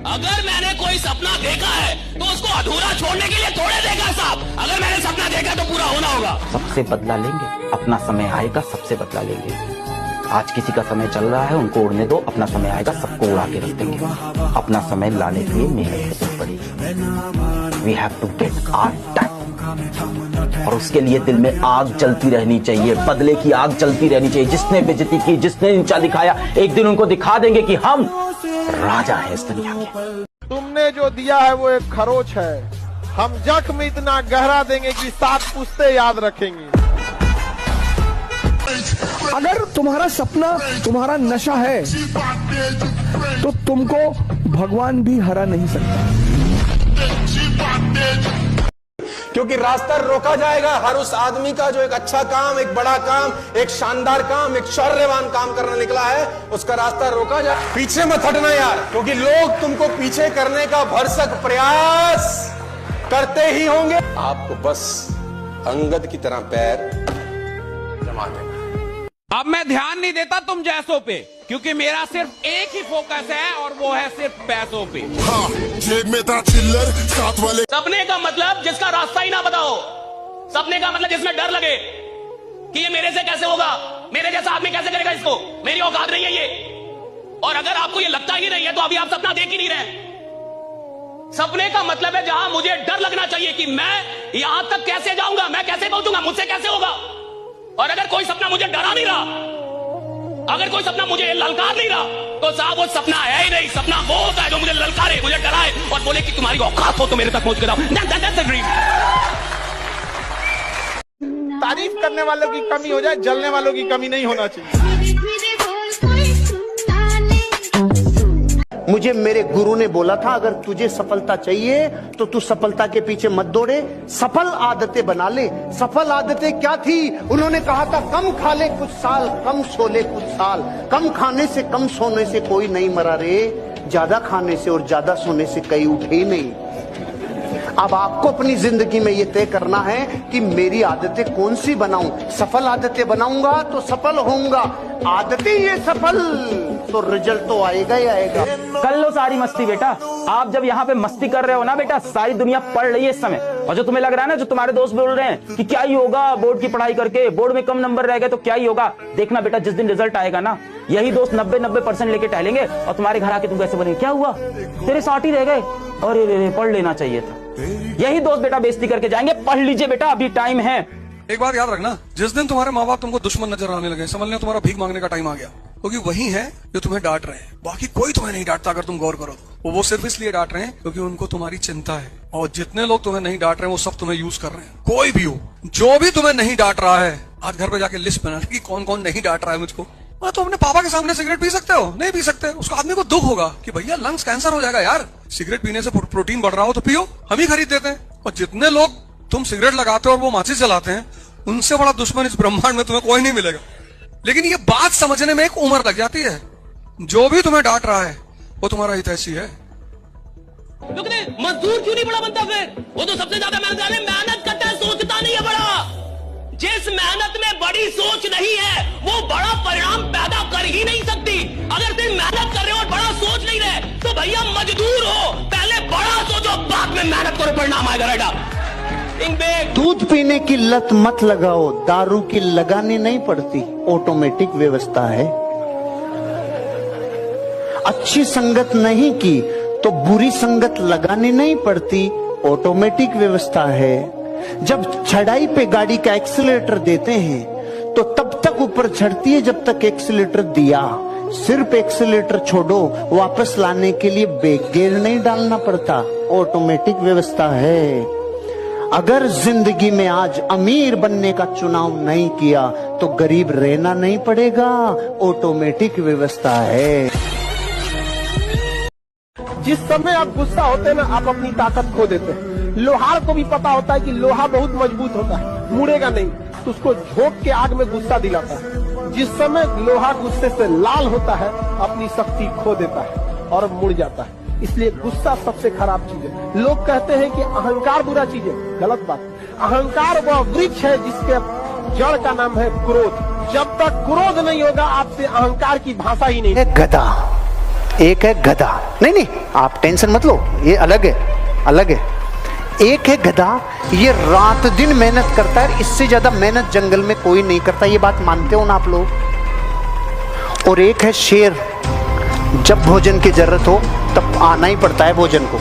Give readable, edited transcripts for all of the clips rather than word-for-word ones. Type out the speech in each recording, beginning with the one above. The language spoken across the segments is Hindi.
अगर मैंने कोई सपना देखा है तो उसको अधूरा छोड़ने के लिए थोड़े देखा साहब। अगर मैंने सपना देखा तो पूरा होना होगा। सबसे बदला लेंगे, अपना समय आएगा सबसे बदला लेंगे। आज किसी का समय चल रहा है, उनको उड़ने दो, अपना समय आएगा सबको उड़ा के रख देंगे। अपना समय लाने के लिए मेहनत करनी पड़ेगी। We have to get our time, और उसके लिए दिल में आग जलती रहनी चाहिए, बदले की आग जलती रहनी चाहिए। जिसने बेइज्जती की, जिसने नीचा दिखाया, एक दिन उनको दिखा देंगे कि हम राजा हैं इस दुनिया के। तुमने जो दिया है वो एक खरोच है, हम जख्म इतना गहरा देंगे कि 7 पुश्ते याद रखेंगे। अगर तुम्हारा सपना तुम्हारा नशा है तो तुमको भगवान भी हरा नहीं सकता, क्योंकि रास्ता रोका जाएगा हर उस आदमी का जो एक अच्छा काम, एक बड़ा काम, एक शानदार काम, एक शौर्यवान काम करने निकला है। उसका रास्ता रोका जाए। पीछे मत हटना यार, क्योंकि लोग तुमको पीछे करने का भरसक प्रयास करते ही होंगे। आपको बस अंगद की तरह पैर जमा देना। अब मैं ध्यान नहीं देता तुम जैसों पे, क्योंकि मेरा सिर्फ एक ही फोकस है और वो है सिर्फ पैसों पे। सपने का मतलब जिसका रास्ता ही ना बताओ, सपने का मतलब जिसमें डर लगे कि ये मेरे से कैसे होगा, मेरे जैसा आदमी कैसे करेगा इसको, मेरी औकात नहीं है ये। और अगर आपको ये लगता ही नहीं है तो अभी आप सपना देख ही नहीं रहे। सपने का मतलब है जहां मुझे डर लगना चाहिए कि मैं यहां तक कैसे जाऊंगा, मैं कैसे पहुंचूंगा, मुझसे कैसे होगा। और अगर कोई सपना मुझे डरा नहीं रहा, अगर कोई सपना मुझे ललकार नहीं रहा, तो साहब वो सपना है ही नहीं। सपना वो होता है जो मुझे ललकारे, मुझे डराए और बोले कि तुम्हारी औकात हो तो मेरे तक पहुंच के जाओ। That's the dream। तारीफ करने वालों की कमी हो जाए, जलने वालों की कमी नहीं होना चाहिए। मुझे मेरे गुरु ने बोला था, अगर तुझे सफलता चाहिए तो तू सफलता के पीछे मत दौड़े, सफल आदतें बना ले। सफल आदतें क्या थी? उन्होंने कहा था कम खा ले कुछ साल, कम सो ले कुछ साल। कम खाने से कम सोने से कोई नहीं मरा रे, ज्यादा खाने से और ज्यादा सोने से कई उठे ही नहीं। अब आपको अपनी जिंदगी में ये तय करना है कि मेरी आदतें कौन सी बनाऊं। सफल आदतें बनाऊंगा तो सफल होऊंगा, आदतें ये सफल तो रिजल्ट तो आएगा ही आएगा। कर लो सारी मस्ती बेटा। आप जब यहाँ पे मस्ती कर रहे हो ना बेटा, सारी दुनिया पढ़ रही है इस समय। और जो तुम्हें लग रहा है ना, जो तुम्हारे दोस्त बोल रहे हैं कि क्या ही होगा बोर्ड की पढ़ाई करके, बोर्ड में कम नंबर रह गए तो क्या ही होगा, देखना बेटा जिस दिन रिजल्ट आएगा ना, यही दोस्त 90% लेके टहलेंगे और तुम्हारे घर आके तुम कैसे बनेंगे, क्या हुआ तेरे 60 ही रह गए, अरे पढ़ लेना चाहिए था। यही दोस्त बेटा बेइज्जती करके जाएंगे। पढ़ लीजिए बेटा, अभी टाइम है। एक बात याद रखना, जिस दिन तुम्हारे माँ बाप तुमको दुश्मन नजर आने लगे, समझ लेना तुम्हारा भीख मांगने का टाइम आ गया। क्योंकि वही है जो तुम्हें डांट रहे हैं, बाकी कोई तुम्हें नहीं डांटता। अगर तुम गौर करो तो वो सिर्फ इसलिए डांट रहे हैं क्योंकि उनको तुम्हारी चिंता है। और जितने लोग तुम्हें नहीं डांट रहे हैं वो सब तुम्हें यूज कर रहे हैं। कोई भी हो, जो भी तुम्हें नहीं डांट रहा है, आज घर पे जाके लिस्ट बना कि कौन कौन नहीं डांट रहा है मुझको। तो अपने पापा के सामने सिगरेट पी सकते हो? नहीं पी सकते। उसको आदमी को दुख होगा कि भैया लंग्स कैंसर हो जाएगा यार, सिगरेट पीने से प्रोटीन बढ़ रहा हो तो पियो, हम ही खरीद देते हैं। और जितने लोग तुम सिगरेट लगाते हो और वो माचिस जलाते हैं, उनसे बड़ा दुश्मन इस ब्रह्मांड में तुम्हें कोई नहीं मिलेगा। लेकिन ये बात समझने में एक उम्र लग जाती है। जो भी तुम्हें डांट रहा है वो तुम्हारा हितैषी है। मजदूर क्यों नहीं बड़ा बनता फिर? वो तो सबसे ज्यादा मेहनत करता है, सोचता नहीं है बड़ा। जिस मेहनत में बड़ी सोच नहीं है वो बड़ा परिणाम पैदा कर ही नहीं सकती। अगर तुम मेहनत कर रहे हो और बड़ा सोच नहीं रहे तो भैया मजदूर हो, पहले बड़ा सोचो बाद में मेहनत करो, परिणाम आएगा। बेटा दूध पीने की लत मत लगाओ, दारू की लगानी नहीं पड़ती, ऑटोमेटिक व्यवस्था है। अच्छी संगत नहीं की तो बुरी संगत लगानी नहीं पड़ती, ऑटोमेटिक व्यवस्था है। जब चढ़ाई पे गाड़ी का एक्सीलरेटर देते हैं तो तब तक ऊपर चढ़ती है जब तक एक्सीलरेटर दिया। सिर्फ एक्सीलरेटर छोड़ो, वापस लाने के लिए ब्रेक गियर नहीं डालना पड़ता, ऑटोमेटिक व्यवस्था है। अगर जिंदगी में आज अमीर बनने का चुनाव नहीं किया तो गरीब रहना नहीं पड़ेगा, ऑटोमेटिक व्यवस्था है। जिस समय आप गुस्सा होते हैं ना, आप अपनी ताकत खो देते हैं। लोहार को भी पता होता है कि लोहा बहुत मजबूत होता है, मुड़ेगा नहीं, तो उसको झोंक के आग में गुस्सा दिलाता है। जिस समय लोहा गुस्से से लाल होता है, अपनी शक्ति खो देता है और मुड़ जाता है। इसलिए गुस्सा सबसे खराब चीज है। लोग कहते हैं कि अहंकार बुरा चीज है, गलत बात। अहंकार वह वृक्ष है जिसके जड़ का नाम है क्रोध। जब तक क्रोध नहीं होगा आपसे अहंकार की भाषा ही नहीं। गधा एक है गधा। नहीं नहीं, आप टेंशन मत लो, ये अलग है, अलग है। एक है गधा, ये रात दिन मेहनत करता है, इससे ज्यादा मेहनत जंगल में कोई नहीं करता, ये बात मानते हो ना आप लोग। और एक है शेर, जब भोजन की जरूरत हो तब आना ही पड़ता है भोजन को।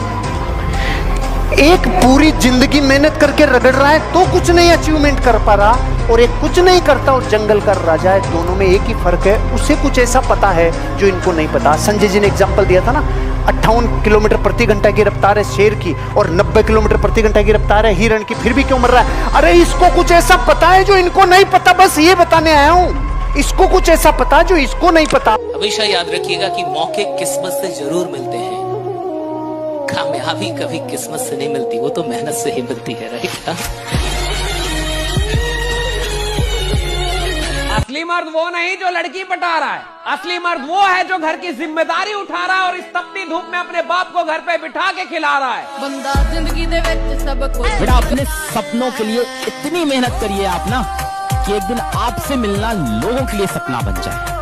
एक पूरी जिंदगी मेहनत करके रगड़ रहा है तो कुछ नहीं अचीवमेंट कर पा रहा, और एक कुछ नहीं करता और जंगल का राजा है। दोनों में एक ही फर्क है, उसे कुछ ऐसा पता है जो इनको नहीं पता। संजय जी ने एग्जांपल दिया था ना, 58 किलोमीटर प्रति घंटा की रफ्तार है शेर की और 90 किलोमीटर प्रति घंटा की रफ्तार है हिरण की, फिर भी क्यों मर रहा है? अरे इसको कुछ ऐसा पता है जो इनको नहीं पता, बस ये बताने आया हूं। इसको कुछ ऐसा पता जो इसको नहीं पता। हमेशा याद रखिएगा कि मौके किस्मत से जरूर मिलते हैं, कामयाबी कभी किस्मत से नहीं मिलती, वो तो मेहनत से ही मिलती है। राइट? असली मर्द वो नहीं जो लड़की पटा रहा है, असली मर्द वो है जो घर की जिम्मेदारी उठा रहा है और इस तपती धूप में अपने बाप को घर पे बिठा के खिला रहा है। बंदा जिंदगी दे विच सब कुछ। बेटा अपने सपनों के लिए इतनी मेहनत करिए आप ना कि एक दिन आपसे मिलना लोगों के लिए सपना बन जाए।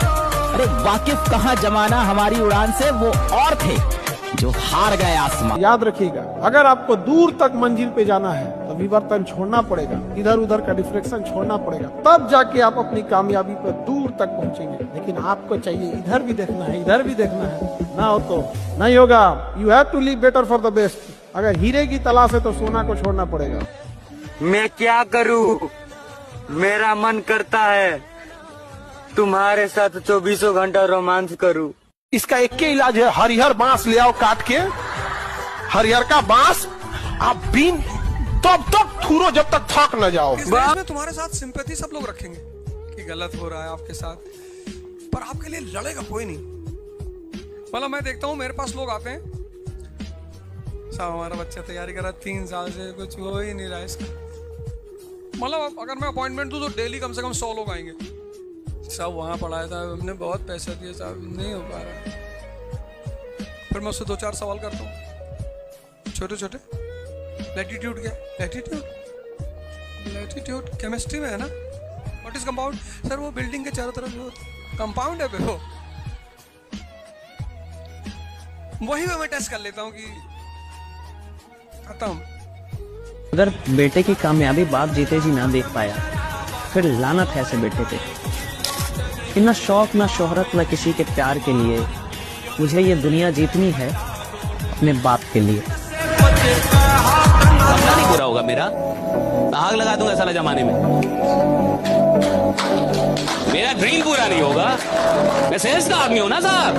अरे वाकिफ कहाँ जमाना हमारी उड़ान से वो और थे जो हार गए आसमान। याद रखिएगा, अगर आपको दूर तक मंजिल पे जाना है तो विवर्तन छोड़ना पड़ेगा, इधर उधर का डिफ्लेक्शन छोड़ना पड़ेगा, तब जाके आप अपनी कामयाबी पर दूर तक पहुंचेंगे। लेकिन आपको चाहिए इधर भी देखना है, इधर भी देखना है, ना हो तो नहीं होगा। You have to live better for the best. अगर हीरे की तलाश है तो सोना को छोड़ना पड़ेगा। मैं क्या करूं, मेरा मन करता है तुम्हारे साथ 24 घंटा रोमांस करूं। इसका एक के इलाज है, हरिहर बांस ले आओ काट के, हरिहर का बांस आप बीन तब तक थूरो जब तक थक न जाओ। इस देश में तुम्हारे साथ सिंपैथी सब लोग रखेंगे कि गलत हो रहा है आपके साथ, पर आपके लिए लड़ेगा कोई नहीं। मतलब मैं देखता हूँ मेरे पास लोग आते हैं, साहब हमारा बच्चा तैयारी कर रहा है 3 साल से, कुछ हो ही नहीं रहा है इसका। मतलब अगर मैं अपॉइंटमेंट दूं तो डेली कम से कम 100 लोग आएंगे। साहब वहाँ पढ़ाया था, हमने बहुत पैसा दिया साहब, नहीं हो पा रहा। फिर मैं उससे 2-4 सवाल करता हूँ छोटे छोटे। लैटिट्यूड क्या? लैटिट्यूड केमिस्ट्री में है ना। What is compound? सर वो बिल्डिंग के चारों तरफ जो कंपाउंड है वो, वही मैं टेस्ट कर लेता हूँ कि खत्म। अगर बेटे की कामयाबी बाप जीते जी ना देख पाया, फिर लानत है ऐसे बेटे पे। इतना शौक ना शोहरत ना किसी के प्यार के लिए, मुझे ये दुनिया जीतनी है अपने बाप के लिए। सपना नहीं पूरा होगा मेरा, आग लगा दूंगा साला जमाने में। मेरा ड्रीम पूरा नहीं होगा। मैं सेल्स का आदमी हूं ना साहब,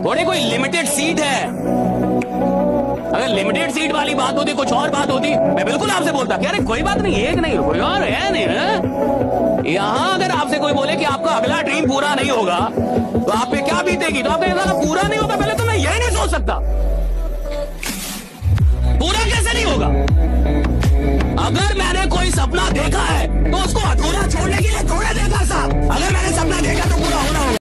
थोड़ी कोई लिमिटेड सीट है। अगर लिमिटेड सीट वाली बात होती, कुछ और बात होती, मैं बिल्कुल आपसे बोलता कि अरे कोई बात नहीं, एक नहीं कोई और है नहीं है। यहाँ अगर आपसे कोई बोले कि आपका अगला ड्रीम पूरा नहीं होगा तो आप पे क्या बीतेगी, तो आपको ऐसा पूरा नहीं होगा, पहले तो मैं यही नहीं सोच सकता पूरा कैसे नहीं होगा। अगर मैंने कोई सपना देखा है तो उसको अधूरा छोड़ने के लिए थोड़ा देखा साहब। अगर मैंने सपना देखा तो पूरा होना होगा।